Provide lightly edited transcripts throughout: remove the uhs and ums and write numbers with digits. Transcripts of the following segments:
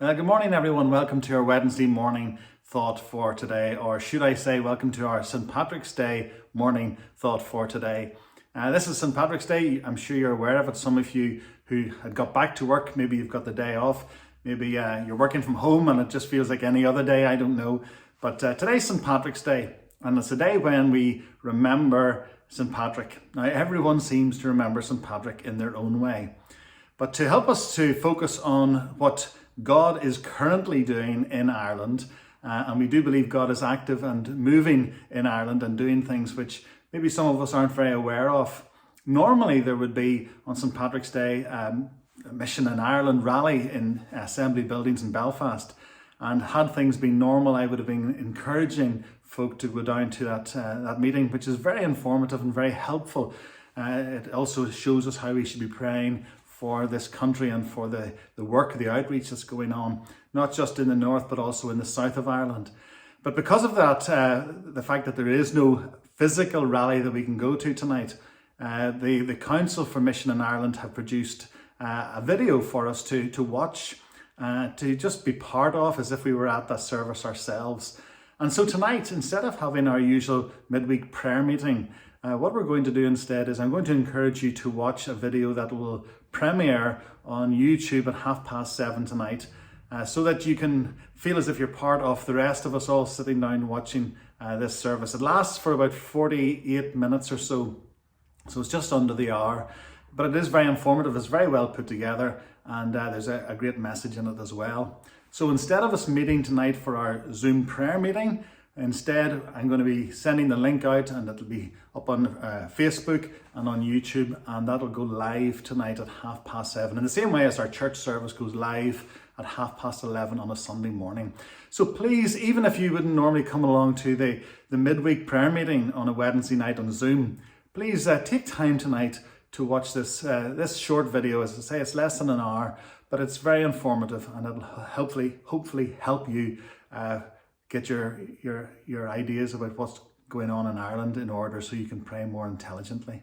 Good morning, everyone. Welcome to our Wednesday morning thought for today, or should I say, welcome to our St. Patrick's Day morning thought for today. This is St. Patrick's Day. I'm sure you're aware of it. Some of you who had got back to work, maybe you've got the day off. Maybe you're working from home and it just feels like any other day. I don't know. But today's St. Patrick's Day, and it's a day when we remember St. Patrick. Now, everyone seems to remember St. Patrick in their own way. But to help us to focus on what God is currently doing in Ireland, and we do believe God is active and moving in Ireland and doing things which maybe some of us aren't very aware of. Normally there would be on St. Patrick's Day a Mission in Ireland rally in Assembly buildings in Belfast, and had things been normal I would have been encouraging folk to go down to that meeting, which is very informative and very helpful. It also shows us how we should be praying for this country and for the work, the outreach that's going on, not just in the north, but also in the south of Ireland. But because of that, the fact that there is no physical rally that we can go to tonight, the Council for Mission in Ireland have produced a video for us to watch, to just be part of as if we were at that service ourselves. And so tonight, instead of having our usual midweek prayer meeting, what we're going to do instead is I'm going to encourage you to watch a video that will premiere on YouTube at 7:30 tonight, so that you can feel as if you're part of the rest of us all sitting down watching this service. It lasts for about 48 minutes or so, so it's just under the hour, but it is very informative, it's very well put together, and there's a great message in it as well. So instead of us meeting tonight for our Zoom prayer meeting, instead, I'm going to be sending the link out, and it'll be up on Facebook and on YouTube, and that'll go live tonight at 7:30, in the same way as our church service goes live at 11:30 on a Sunday morning. So please, even if you wouldn't normally come along to the midweek prayer meeting on a Wednesday night on Zoom, please take time tonight to watch this short video. As I say, it's less than an hour, but it's very informative, and it'll hopefully help you get your ideas about what's going on in Ireland in order so you can pray more intelligently.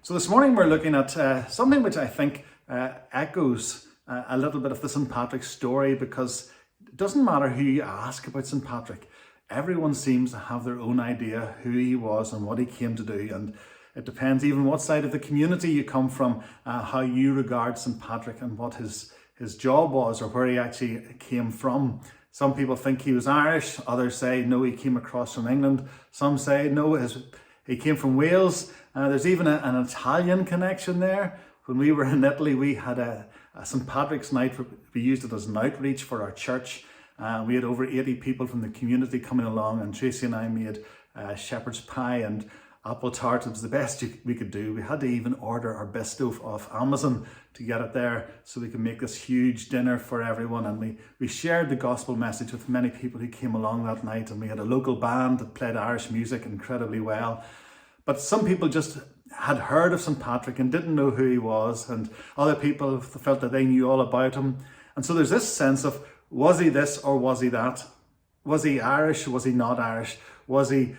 So this morning we're looking at something which I think echoes a little bit of the St. Patrick story, because it doesn't matter who you ask about St. Patrick, everyone seems to have their own idea who he was and what he came to do, and it depends even what side of the community you come from, how you regard St. Patrick and what his job was or where he actually came from. Some people think he was Irish, others say no, he came across from England. Some say no, he came from Wales. There's even an Italian connection there. When we were in Italy, we had a St. Patrick's night. We used it as an outreach for our church. We had over 80 people from the community coming along, and Tracy and I made shepherd's pie and apple tart. It was the best we could do. We had to even order our bisto off Amazon to get it there so we could make this huge dinner for everyone, and we shared the gospel message with many people who came along that night, and we had a local band that played Irish music incredibly well. But some people just had heard of St. Patrick and didn't know who he was, and other people felt that they knew all about him. And so there's this sense of, was he this or was he that? Was he Irish? Was he not Irish? Was he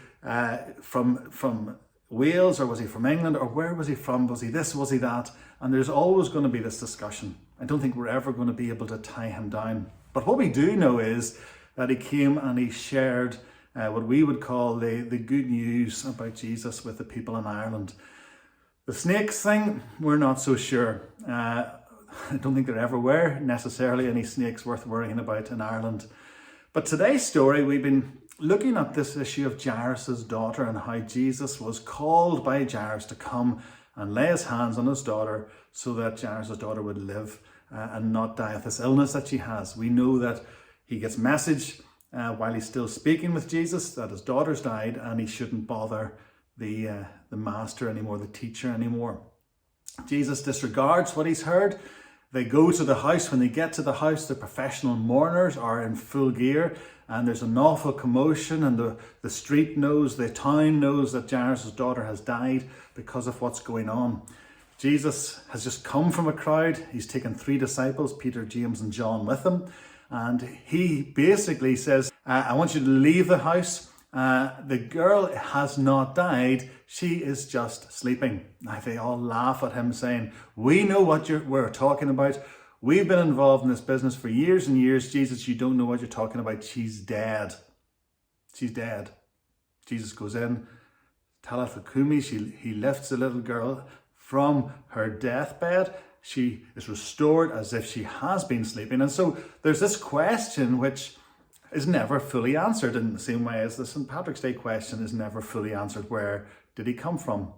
from Wales, or was he from England, or where was he from? Was he this, was he that? And there's always going to be this discussion. I don't think we're ever going to be able to tie him down. But what we do know is that he came and he shared what we would call the good news about Jesus with the people in Ireland. The snakes thing, we're not so sure. I don't think there ever were necessarily any snakes worth worrying about in Ireland. But today's story, we've been looking at this issue of Jairus' daughter and how Jesus was called by Jairus to come and lay his hands on his daughter so that Jairus' daughter would live and not die of this illness that she has. We know that he gets message while he's still speaking with Jesus that his daughter's died, and he shouldn't bother the master anymore, the teacher anymore. Jesus disregards what he's heard. They go to the house. When they get to the house, the professional mourners are in full gear, and there's an awful commotion, and the street knows, the town knows that Jairus' daughter has died because of what's going on. Jesus has just come from a crowd. He's taken 3 disciples, Peter, James and John, with him, and he basically says, I want you to leave the house. The girl has not died. She is just sleeping. Now they all laugh at him saying, we know what we're talking about. We've been involved in this business for years and years. Jesus, you don't know what you're talking about. She's dead. She's dead. Jesus goes in, Talitha Kumi, he lifts the little girl from her deathbed. She is restored as if she has been sleeping. And so there's this question which is never fully answered, in the same way as the St. Patrick's Day question is never fully answered. Where did he come from?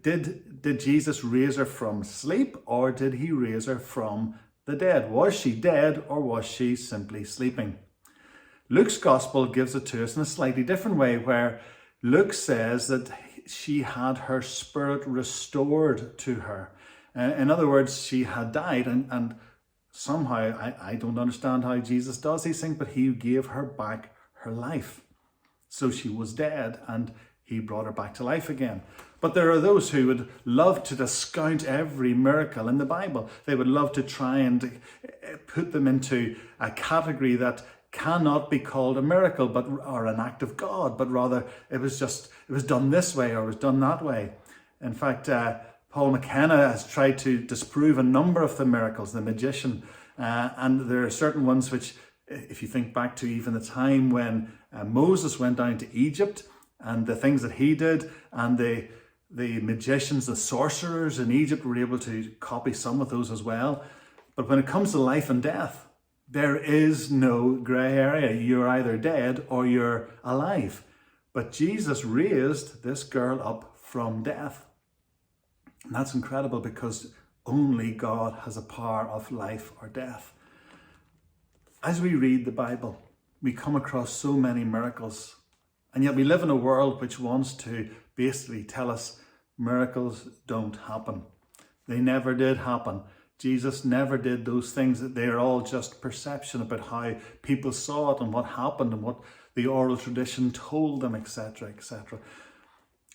Did Jesus raise her from sleep, or did he raise her from the dead? Was she dead, or was she simply sleeping? Luke's gospel gives it to us in a slightly different way, where Luke says that she had her spirit restored to her. In other words, she had died, and somehow, I don't understand how Jesus does these things, but he gave her back her life. So she was dead, and he brought her back to life again. But there are those who would love to discount every miracle in the Bible. They would love to try and put them into a category that cannot be called a miracle or an act of God, but rather it was done this way or it was done that way. In fact, Paul McKenna has tried to disprove a number of the miracles, the magician, and there are certain ones which, if you think back to even the time when Moses went down to Egypt and the things that he did, and the magicians, the sorcerers in Egypt were able to copy some of those as well. But when it comes to life and death, there is no grey area. You're either dead or you're alive. But Jesus raised this girl up from death. And that's incredible, because only God has a power of life or death. As we read the Bible, we come across so many miracles. And yet we live in a world which wants to basically tell us miracles don't happen. They never did happen. Jesus never did those things. They're all just perception about how people saw it and what happened and what the oral tradition told them, etc., etc.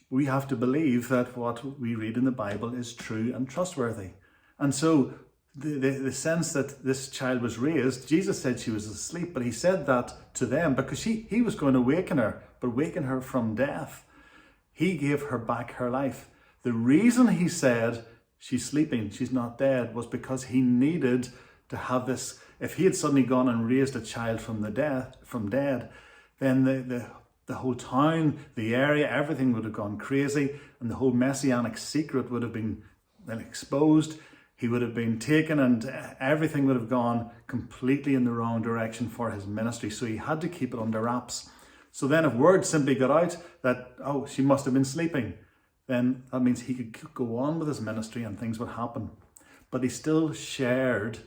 We have to believe that what we read in the Bible is true and trustworthy. And so the sense that this child was raised, Jesus said she was asleep, but he said that to them because he was going to waken her, but waken her from death. He gave her back her life. The reason he said she's sleeping, she's not dead, was because he needed to have this. If he had suddenly gone and raised a child from dead, then the whole town, the area, everything would have gone crazy, and the whole messianic secret would have been exposed. He would have been taken, and everything would have gone completely in the wrong direction for his ministry. So he had to keep it under wraps. So then if word simply got out that, oh, she must have been sleeping, then that means he could go on with his ministry and things would happen. But he still shared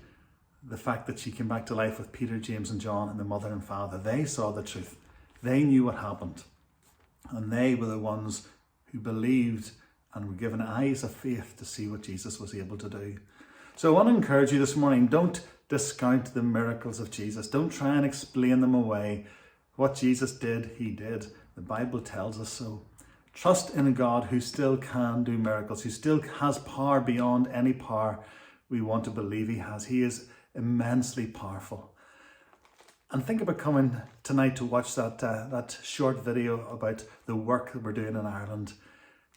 the fact that she came back to life with Peter, James and John and the mother and father. They saw the truth. They knew what happened. And they were the ones who believed and were given eyes of faith to see what Jesus was able to do. So I want to encourage you this morning, don't discount the miracles of Jesus. Don't try and explain them away. What Jesus did, he did. The Bible tells us so. Trust in a God who still can do miracles, who still has power beyond any power we want to believe he has. He is immensely powerful. And think about coming tonight to watch that short video about the work that we're doing in Ireland.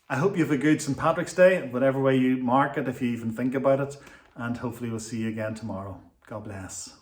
I hope you have a good St. Patrick's Day, whatever way you mark it, if you even think about it. And hopefully we'll see you again tomorrow. God bless.